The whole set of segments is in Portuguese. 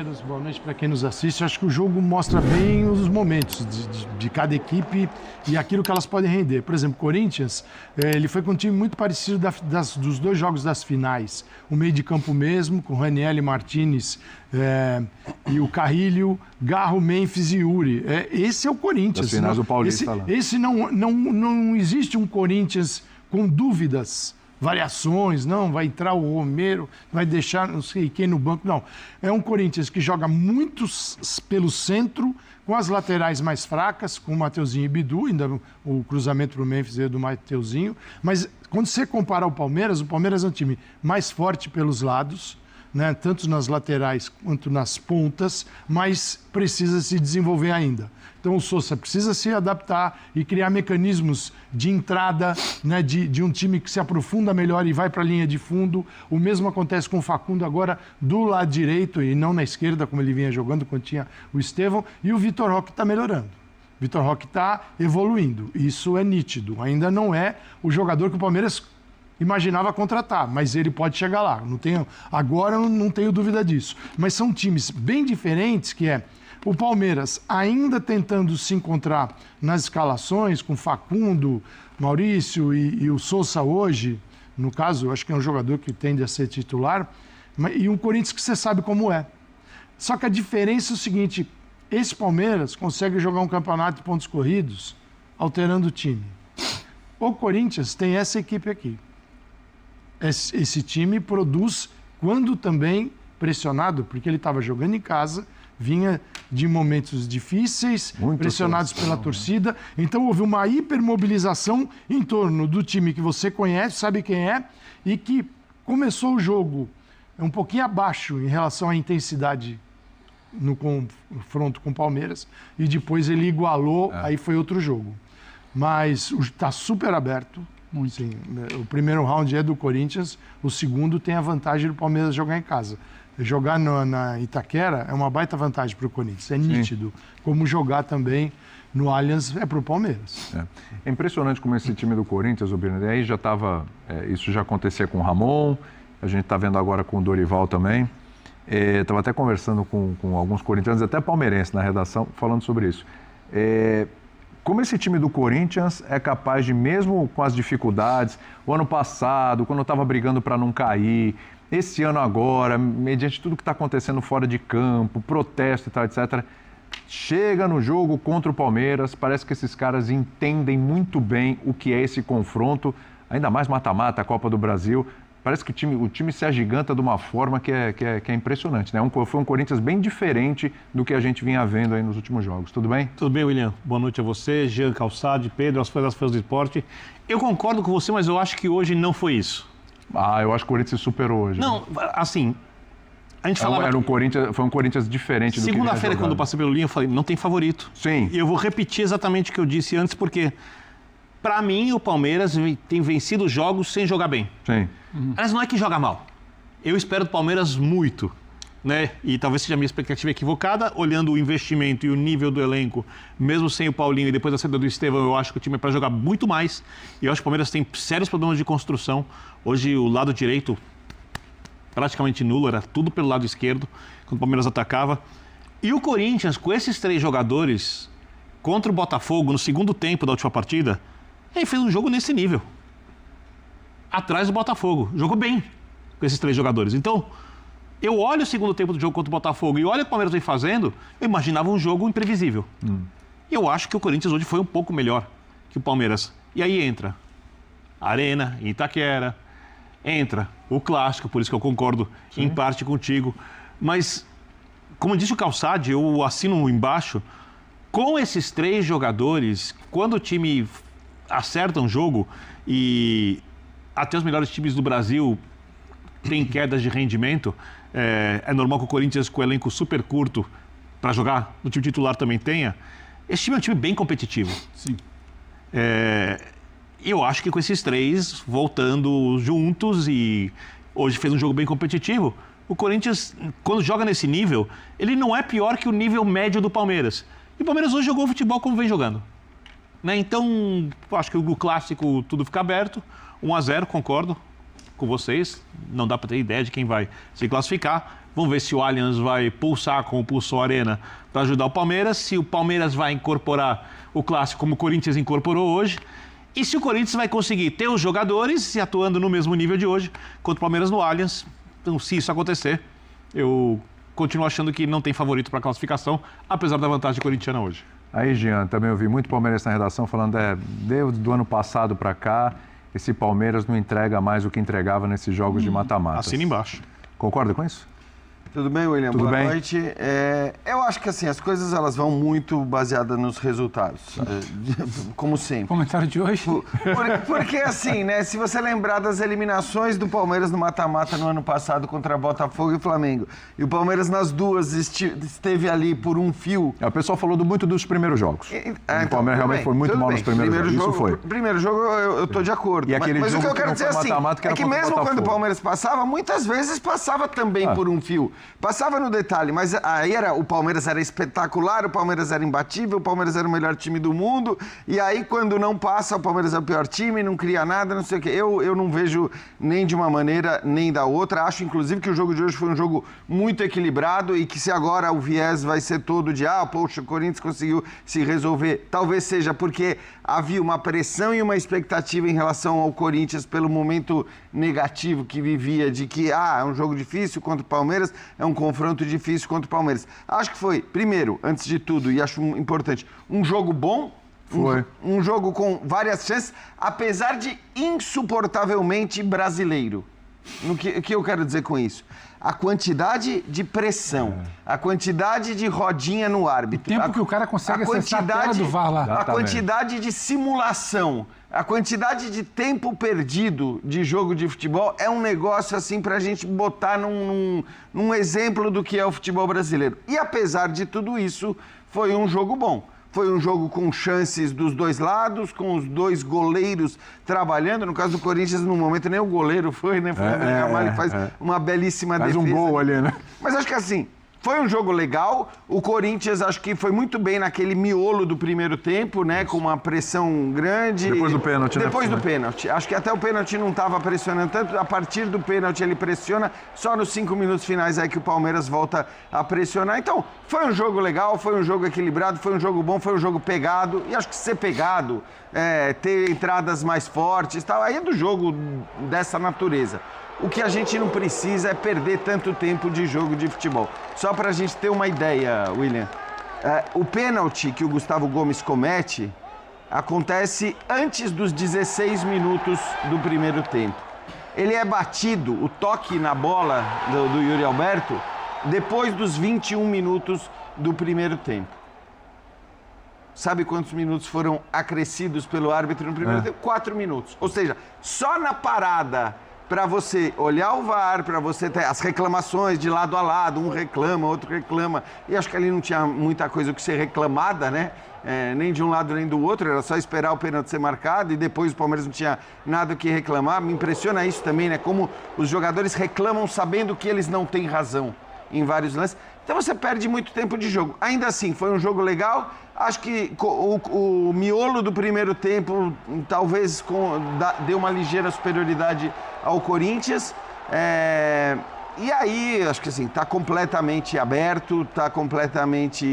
companheiros, boa noite para quem nos assiste. Acho que o jogo mostra bem os momentos de cada equipe e aquilo que elas podem render. Por exemplo, o Corinthians, ele foi com um time muito parecido dos dois jogos das finais. O meio de campo mesmo, com Raniel Martínez e o Carrilho, Garro, Memphis e Yuri. Esse é o Corinthians. Das finais do Paulista lá. Esse não existe um Corinthians com dúvidas, variações, não, vai entrar o Romero, vai deixar não sei quem no banco, não. É um Corinthians que joga muito pelo centro, com as laterais mais fracas, com o Mateuzinho e Bidu, ainda o cruzamento para o Memphis é do Mateuzinho, mas quando você compara o Palmeiras é um time mais forte pelos lados, né, tanto nas laterais quanto nas pontas, mas precisa se desenvolver ainda. Então o Sousa precisa se adaptar e criar mecanismos de entrada, né, de um time que se aprofunda melhor e vai para a linha de fundo. O mesmo acontece com o Facundo agora do lado direito e não na esquerda, como ele vinha jogando quando tinha o Estevão. E o Vitor Roque está melhorando. O Vitor Roque está evoluindo. Isso é nítido. Ainda não é o jogador que o Palmeiras imaginava contratar, mas ele pode chegar lá. Agora eu não tenho dúvida disso. Mas são times bem diferentes, que é o Palmeiras ainda tentando se encontrar nas escalações, com Facundo, Maurício e o Sousa hoje, no caso, eu acho que é um jogador que tende a ser titular, e um Corinthians que você sabe como é. Só que a diferença é o seguinte, esse Palmeiras consegue jogar um campeonato de pontos corridos, alterando o time. O Corinthians tem essa equipe aqui. Esse time produz quando também pressionado, porque ele estava jogando em casa, vinha de momentos difíceis, pressionados pela torcida. Então houve uma hipermobilização em torno do time que você conhece, sabe quem é, e que começou o jogo um pouquinho abaixo em relação à intensidade no confronto com o Palmeiras, e depois ele igualou, aí foi outro jogo. Mas está super aberto. Muito. Sim, o primeiro round é do Corinthians, o segundo tem a vantagem do Palmeiras jogar em casa. Jogar na Itaquera é uma baita vantagem para o Corinthians, é nítido. Como jogar também no Allianz é para o Palmeiras. É impressionante como esse time do Corinthians, o Birner, aí já estava, isso já acontecia com o Ramon, a gente está vendo agora com o Dorival também. Estava até conversando com alguns corintianos, até palmeirenses na redação, falando sobre isso. Como esse time do Corinthians é capaz de, mesmo com as dificuldades, o ano passado, quando estava brigando para não cair, esse ano agora, mediante tudo que está acontecendo fora de campo, protesto e tal, etc., chega no jogo contra o Palmeiras, parece que esses caras entendem muito bem o que é esse confronto, ainda mais mata-mata, a Copa do Brasil. Parece que o time se agiganta de uma forma que é impressionante, né? Foi um Corinthians bem diferente do que a gente vinha vendo aí nos últimos jogos. Tudo bem? Tudo bem, William. Boa noite a você, Jean Calçade, Pedro, as fãs do esporte. Eu concordo com você, mas eu acho que hoje não foi isso. Eu acho que o Corinthians se superou hoje. Não, assim, a gente falava... Foi um Corinthians diferente do que segunda-feira, quando eu passei pelo linha, eu falei, não tem favorito. Sim. E eu vou repetir exatamente o que eu disse antes, porque, para mim, o Palmeiras tem vencido jogos sem jogar bem. Sim. Mas não é que joga mal. Eu espero do Palmeiras muito, né? E talvez seja a minha expectativa equivocada, olhando o investimento e o nível do elenco, mesmo sem o Paulinho e depois da saída do Estevão, eu acho que o time é para jogar muito mais. E eu acho que o Palmeiras tem sérios problemas de construção. Hoje o lado direito praticamente nulo, era tudo pelo lado esquerdo, quando o Palmeiras atacava. E o Corinthians, com esses três jogadores, contra o Botafogo, no segundo tempo da última partida, ele fez um jogo nesse nível. Atrás do Botafogo. Jogou bem com esses três jogadores. Então, eu olho o segundo tempo do jogo contra o Botafogo e olho o que o Palmeiras vem fazendo, eu imaginava um jogo imprevisível. E eu acho que o Corinthians hoje foi um pouco melhor que o Palmeiras. E aí entra a Arena, Itaquera, entra o Clássico, por isso que eu concordo em parte contigo. Mas, como disse o Calçade, eu assino embaixo, com esses três jogadores, quando o time acerta um jogo e até os melhores times do Brasil têm quedas de rendimento, é normal que o Corinthians, com o elenco super curto para jogar, no time titular também tenha. Esse time é um time bem competitivo. Sim. Eu acho que com esses três voltando juntos e hoje fez um jogo bem competitivo, o Corinthians, quando joga nesse nível, ele não é pior que o nível médio do Palmeiras. E o Palmeiras hoje jogou futebol como vem jogando. Né? Então, acho que o Clássico tudo fica aberto. 1-0, concordo com vocês. Não dá para ter ideia de quem vai se classificar. Vamos ver se o Allianz vai pulsar como pulsou a Arena para ajudar o Palmeiras, se o Palmeiras vai incorporar o clássico como o Corinthians incorporou hoje, e se o Corinthians vai conseguir ter os jogadores e atuando no mesmo nível de hoje contra o Palmeiras no Allianz. Então, se isso acontecer, eu continuo achando que não tem favorito para a classificação, apesar da vantagem corintiana hoje. Aí, Jean, também ouvi muito palmeirense na redação falando do ano passado para cá, esse Palmeiras não entrega mais o que entregava nesses jogos de mata-mata. Assina embaixo. Concorda com isso? Tudo bem, William? Tudo Boa bem? noite. Eu acho que assim, as coisas elas vão muito baseadas nos resultados, como sempre. Comentário de hoje? Porque assim, né, se você lembrar das eliminações do Palmeiras no mata-mata no ano passado contra Botafogo e Flamengo, e o Palmeiras nas duas esteve ali por um fio. O pessoal falou muito dos primeiros jogos. O Palmeiras realmente foi muito mal nos primeiros jogos. Isso foi. Primeiro jogo eu tô de acordo. E aquele mas o jogo que eu quero dizer assim, é que mesmo quando o Palmeiras passava, muitas vezes passava também por um fio. Passava no detalhe, mas aí o Palmeiras era espetacular, o Palmeiras era imbatível, o Palmeiras era o melhor time do mundo, e aí quando não passa, o Palmeiras é o pior time, não cria nada, não sei o quê. Eu não vejo nem de uma maneira, nem da outra. Acho, inclusive, que o jogo de hoje foi um jogo muito equilibrado e que se agora o viés vai ser todo de poxa, o Corinthians conseguiu se resolver, talvez seja porque havia uma pressão e uma expectativa em relação ao Corinthians pelo momento negativo que vivia, de que é um jogo difícil contra o Palmeiras, é um confronto difícil contra o Palmeiras. Acho que foi, primeiro, antes de tudo, e acho importante, um jogo bom, um jogo com várias chances, apesar de insuportavelmente brasileiro. O que eu quero dizer com isso? A quantidade de pressão, a quantidade de rodinha no árbitro. O tempo que o cara consegue acessar a tela do VAR lá. A quantidade de simulação, a quantidade de tempo perdido de jogo de futebol é um negócio assim pra gente botar num exemplo do que é o futebol brasileiro. E apesar de tudo isso, foi um jogo bom. Foi um jogo com chances dos dois lados, com os dois goleiros trabalhando. No caso do Corinthians, no momento, nem o goleiro foi, né? Foi o Ramalho que faz uma belíssima defesa. Faz um gol ali, né? Mas acho que assim, foi um jogo legal. O Corinthians, acho que foi muito bem naquele miolo do primeiro tempo, né? Com uma pressão grande. Depois do pênalti, né? Depois do pênalti. Acho que até o pênalti não estava pressionando tanto. A partir do pênalti ele pressiona. Só nos 5 minutos finais aí que o Palmeiras volta a pressionar. Então, foi um jogo legal, foi um jogo equilibrado, foi um jogo bom, foi um jogo pegado. E acho que ser pegado, ter entradas mais fortes e tal, aí é do jogo dessa natureza. O que a gente não precisa é perder tanto tempo de jogo de futebol. Só para a gente ter uma ideia, William. O pênalti que o Gustavo Gomes comete acontece antes dos 16 minutos do primeiro tempo. Ele é batido, o toque na bola do Yuri Alberto, depois dos 21 minutos do primeiro tempo. Sabe quantos minutos foram acrescidos pelo árbitro no primeiro tempo? 4 minutos. Ou seja, só na parada para você olhar o VAR, para você ter as reclamações de lado a lado, um reclama, outro reclama, e acho que ali não tinha muita coisa que ser reclamada, né? Nem de um lado nem do outro, era só esperar o pênalti ser marcado e depois o Palmeiras não tinha nada o que reclamar. Me impressiona isso também, né? Como os jogadores reclamam sabendo que eles não têm razão em vários lances. Então você perde muito tempo de jogo. Ainda assim, foi um jogo legal. Acho que o miolo do primeiro tempo talvez deu uma ligeira superioridade ao Corinthians. E aí, acho que assim, está completamente aberto, está completamente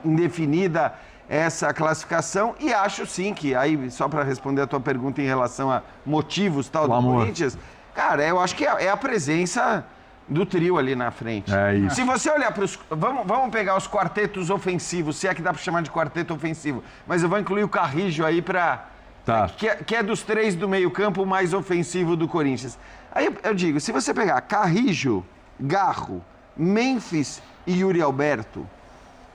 indefinida essa classificação. E acho sim que, aí só para responder a tua pergunta em relação a motivos tal do Corinthians, cara, eu acho que é a presença do trio ali na frente. É isso. Se você olhar para os... Vamos pegar os quartetos ofensivos, se é que dá para chamar de quarteto ofensivo. Mas eu vou incluir o Carrijo aí para... Tá. Que é dos 3 do meio-campo mais ofensivo do Corinthians. Aí eu digo, se você pegar Carrijo, Garro, Memphis e Yuri Alberto,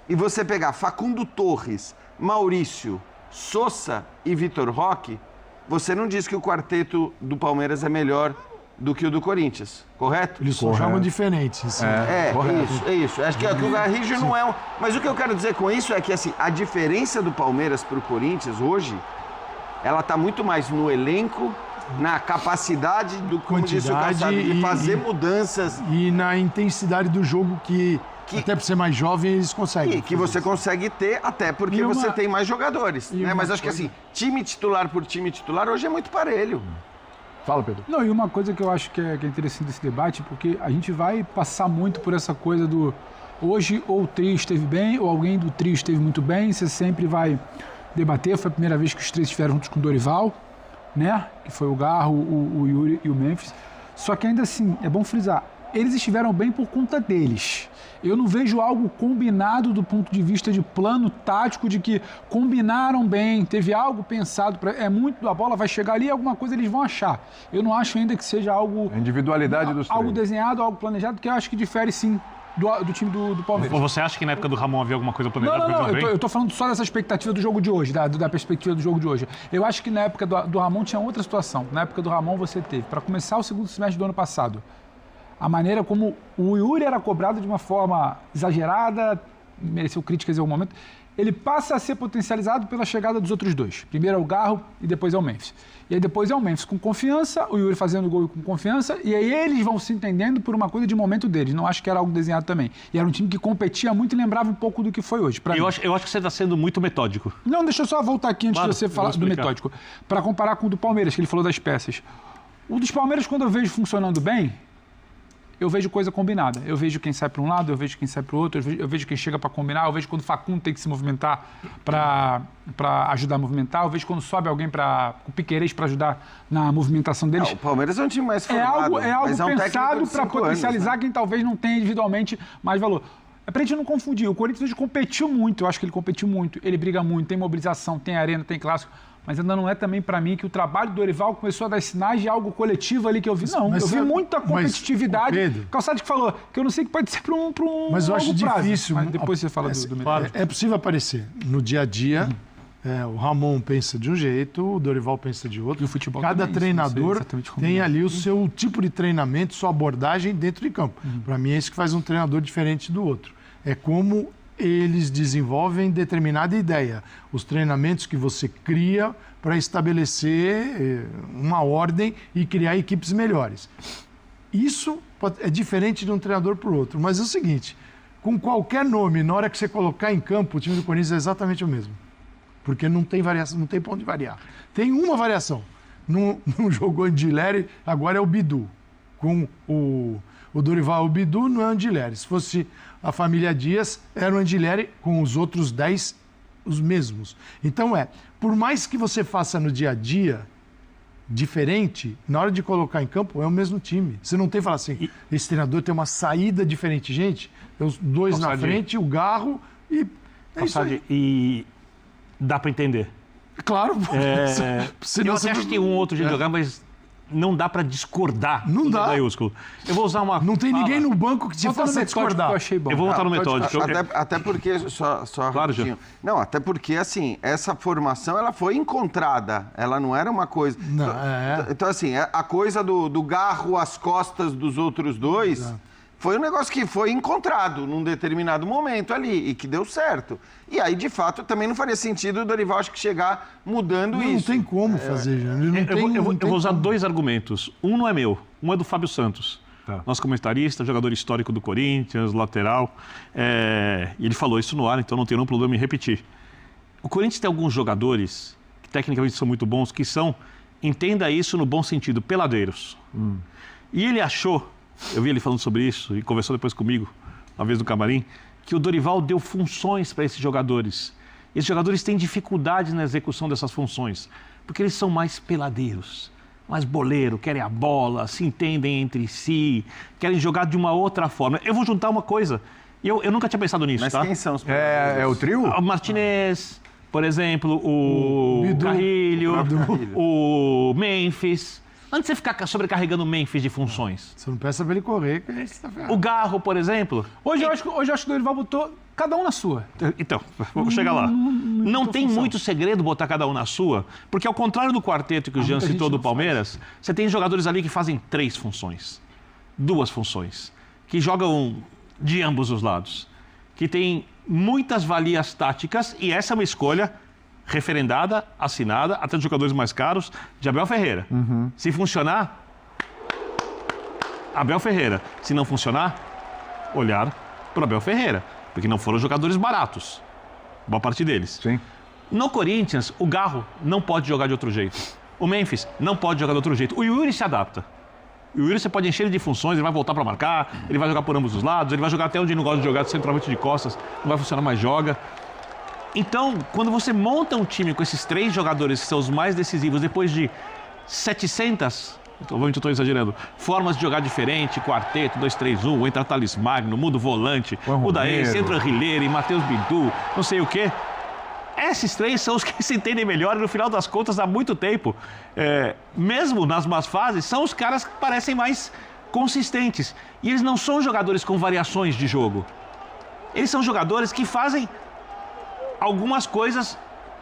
e você pegar Facundo Torres, Maurício, Sousa e Vitor Roque, você não diz que o quarteto do Palmeiras é melhor do que o do Corinthians, correto? Eles só jogam diferentes. Assim. Isso. Acho que o Garrijo não é um... Mas o que eu quero dizer com isso é que assim, a diferença do Palmeiras para o Corinthians hoje, ela está muito mais no elenco, na capacidade do, como disse o Calçado, de fazer mudanças. E na intensidade do jogo que até por ser mais jovem, eles conseguem. E que você consegue ter, até porque você tem mais jogadores. Né? Mas acho que assim, time titular por time titular hoje é muito parelho. Fala, Pedro. Não, e uma coisa que eu acho que é interessante desse debate, porque a gente vai passar muito por essa coisa do hoje ou o trio esteve bem ou alguém do trio esteve muito bem, você sempre vai debater. Foi a primeira vez que os três estiveram juntos com o Dorival, né? Que foi o Garro, o Yuri e o Memphis. Só que ainda assim, é bom frisar, eles estiveram bem por conta deles. Eu não vejo algo combinado do ponto de vista de plano tático, de que combinaram bem, teve algo pensado. A bola vai chegar ali e alguma coisa eles vão achar. Eu não acho ainda que seja algo... A individualidade dos algo três. Desenhado, algo planejado, que eu acho que difere sim do time do Palmeiras. Você acha que na época do Ramon havia alguma coisa planejada? Não, eu tô falando só dessa expectativa do jogo de hoje, da perspectiva do jogo de hoje. Eu acho que na época do Ramon tinha outra situação. Na época do Ramon você teve, para começar o segundo semestre do ano passado, a maneira como o Yuri era cobrado de uma forma exagerada, mereceu críticas em algum momento, ele passa a ser potencializado pela chegada dos outros dois. Primeiro é o Garro e depois é o Memphis. E aí depois é o Memphis com confiança, o Yuri fazendo gol com confiança, e aí eles vão se entendendo por uma coisa de momento deles. Não acho que era algo desenhado também. E era um time que competia muito e lembrava um pouco do que foi hoje. Eu acho que você está sendo muito metódico. Não, deixa eu só voltar aqui antes de você falar do metódico. Para comparar com o do Palmeiras, que ele falou das peças. O dos Palmeiras, quando eu vejo funcionando bem, eu vejo coisa combinada. Eu vejo quem sai para um lado, eu vejo quem sai para o outro, eu vejo quem chega para combinar, eu vejo quando o Facundo tem que se movimentar para ajudar a movimentar, eu vejo quando sobe alguém o Piquerez para ajudar na movimentação deles. O Palmeiras é um time mais formado. É algo um pensado para potencializar anos, né? Quem talvez não tenha individualmente mais valor. É pra gente não confundir. O Corinthians hoje competiu muito, eu acho que ele competiu muito, ele briga muito, tem mobilização, tem arena, tem clássico. Mas ainda não é também para mim que o trabalho do Dorival começou a dar sinais de algo coletivo ali que eu vi. Não, eu vi muita competitividade. Pedro, Calçado que falou, que eu não sei que pode ser para um mas eu acho difícil. Mas depois você fala do metódico. É possível aparecer no dia a dia. O Ramon pensa de um jeito, o Dorival pensa de outro. E o futebol Cada também, treinador tem ali o seu tipo de treinamento, sua abordagem dentro de campo. Para mim é isso que faz um treinador diferente do outro. É como eles desenvolvem determinada ideia. Os treinamentos que você cria para estabelecer uma ordem e criar equipes melhores. Isso é diferente de um treinador para o outro. Mas é o seguinte, com qualquer nome, na hora que você colocar em campo, o time do Corinthians é exatamente o mesmo. Porque não tem variação, não tem ponto de variar. Tem uma variação. Não jogou Andileri, agora é o Bidu. Com o Dorival, o Bidu não é Andileri. Se fosse a família Dias, era o Andileri, com os outros 10, os mesmos. Então por mais que você faça no dia a dia diferente, na hora de colocar em campo, é o mesmo time. Você não tem que falar assim, esse treinador tem uma saída diferente. Gente, tem os dois na frente, o Garro e... E dá para entender. Claro. Eu até acho que tem um outro jeito de jogar, mas não dá para discordar. Não dá. Maiúsculo. Eu vou usar uma... Não tem ninguém no banco que te faça discordar. Eu achei bom. Eu vou voltar no metódico. Até porque, só claro, rapidinho. Não, até porque, assim, essa formação, ela foi encontrada. Ela não era uma coisa... Não, Então, assim, a coisa do Garro às costas dos outros dois... Exato. Foi um negócio que foi encontrado num determinado momento ali e que deu certo. E aí, de fato, também não faria sentido o Dorival, acho que chegar mudando isso. Não tem como fazer, já. Eu vou usar dois argumentos. Um não é meu, um é do Fábio Santos. Tá. Nosso comentarista, jogador histórico do Corinthians, lateral. E ele falou isso no ar, então não tem nenhum problema em repetir. O Corinthians tem alguns jogadores que tecnicamente são muito bons, que são, entenda isso no bom sentido, peladeiros. E ele achou... Eu vi ele falando sobre isso e conversou depois comigo, uma vez no camarim, que o Dorival deu funções para esses jogadores. Esses jogadores têm dificuldade na execução dessas funções, porque eles são mais peladeiros, mais boleiro, querem a bola, se entendem entre si, querem jogar de uma outra forma. Eu vou juntar uma coisa, eu nunca tinha pensado nisso, Mas tá? quem são os peladeiros? É o trio? O Martinez, por exemplo, o Carrilho, o Memphis... Antes de você ficar sobrecarregando o Memphis de funções. Você não peça pra ele correr, que aí você tá ferrado. O Garro, por exemplo. Hoje eu acho que o Dorival botou cada um na sua. Então, vou chegar lá. Não tem muito segredo botar cada um na sua, porque ao contrário do quarteto que o Jean citou do Palmeiras, você tem jogadores ali que fazem 3 funções, 2 funções, que jogam de ambos os lados, que tem muitas valias táticas, e essa é uma escolha referendada, assinada, até de jogadores mais caros, de Abel Ferreira. Se funcionar, Abel Ferreira. Se não funcionar, olhar para Abel Ferreira, porque não foram jogadores baratos, boa parte deles. Sim. No Corinthians, o Garro não pode jogar de outro jeito. O Memphis não pode jogar de outro jeito. O Yuri se adapta. O Yuri você pode encher ele de funções, ele vai voltar para marcar, ele vai jogar por ambos os lados, ele vai jogar até onde não gosta de jogar, de centroavante de costas, não vai funcionar, mais joga. Então, quando você monta um time com esses 3 jogadores que são os mais decisivos, depois de 700, obviamente eu estou exagerando, formas de jogar diferente, quarteto, 2-3-1, entra Thales Magno, muda o volante, muda esse, entra Rilheiro, Matheus Bidu, não sei o quê. Esses 3 são os que se entendem melhor e no final das contas há muito tempo, mesmo nas más fases, são os caras que parecem mais consistentes. E eles não são jogadores com variações de jogo. Eles são jogadores que fazem algumas coisas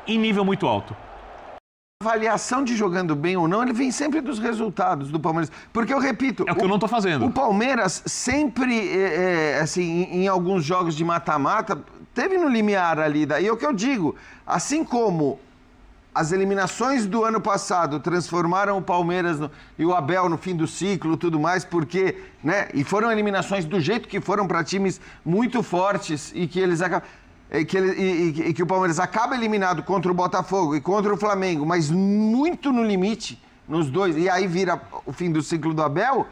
em nível muito alto. A avaliação de jogando bem ou não, ele vem sempre dos resultados do Palmeiras. Porque eu repito... É o que eu não estou fazendo. O Palmeiras sempre, assim, em alguns jogos de mata-mata, teve no limiar ali. E é o que eu digo, assim como as eliminações do ano passado transformaram o Palmeiras e o Abel no fim do ciclo, tudo mais, porque, né? E foram eliminações do jeito que foram para times muito fortes e que eles acabam... que o Palmeiras acaba eliminado contra o Botafogo e contra o Flamengo, mas muito no limite, nos dois, e aí vira o fim do ciclo do Abel,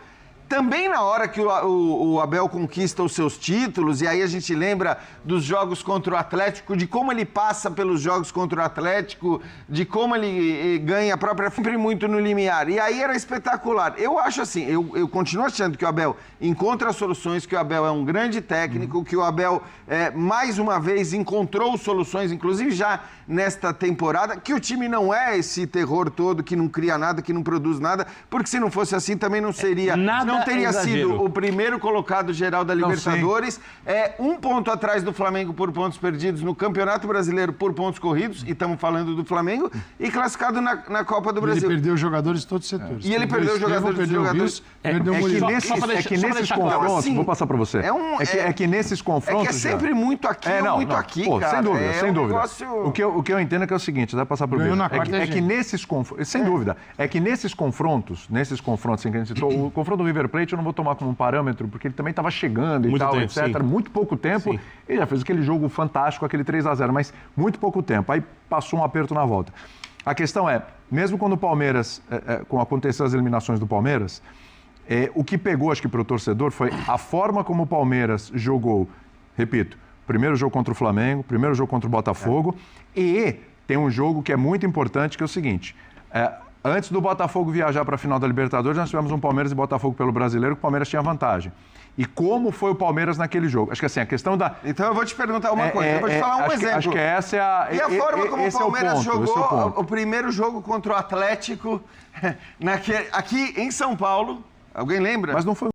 também na hora que o Abel conquista os seus títulos, e aí a gente lembra dos jogos contra o Atlético, de como ele passa pelos jogos contra o Atlético, de como ele ganha a própria, sempre muito no limiar. E aí era espetacular. Eu acho assim, eu continuo achando que o Abel encontra soluções, que o Abel é um grande técnico, que o Abel, mais uma vez, encontrou soluções, inclusive já nesta temporada, que o time não é esse terror todo, que não cria nada, que não produz nada, porque se não fosse assim também não seria... Não teria sido o primeiro colocado geral da Libertadores, um ponto atrás do Flamengo por pontos perdidos no Campeonato Brasileiro por pontos corridos, e estamos falando do Flamengo, e classificado na Copa do Brasil. Ele perdeu jogadores de todos os setores. E ele perdeu jogadores de jogadores. Que nesses confrontos, vou passar para você, é que nesses confrontos... É que é sempre muito aqui ou muito aqui, cara. Sem dúvida, sem dúvida. Negócio... O que eu entendo é que é o seguinte, dá para passar para o Bento. É que nesses confrontos, sem dúvida, é que nesses confrontos em que a gente citou, o confronto do River Plate eu não vou tomar como um parâmetro, porque ele também estava chegando e tal, etc. Sim. Muito pouco tempo. Sim. Ele já fez aquele jogo fantástico, aquele 3-0, mas muito pouco tempo. Aí passou um aperto na volta. A questão é, mesmo quando o Palmeiras, quando aconteceu as eliminações do Palmeiras, o que pegou, acho que para o torcedor, foi a forma como o Palmeiras jogou, repito, primeiro jogo contra o Flamengo, primeiro jogo contra o Botafogo, e tem um jogo que é muito importante, que é o seguinte... Antes do Botafogo viajar para a final da Libertadores, nós tivemos um Palmeiras e Botafogo pelo Brasileiro, que o Palmeiras tinha vantagem. E como foi o Palmeiras naquele jogo? Acho que assim, a questão da... Então eu vou te perguntar uma coisa, eu vou te falar um exemplo. Acho que essa é a... E a forma como o Palmeiras jogou o primeiro jogo contra o Atlético, aqui em São Paulo, alguém lembra? Mas não foi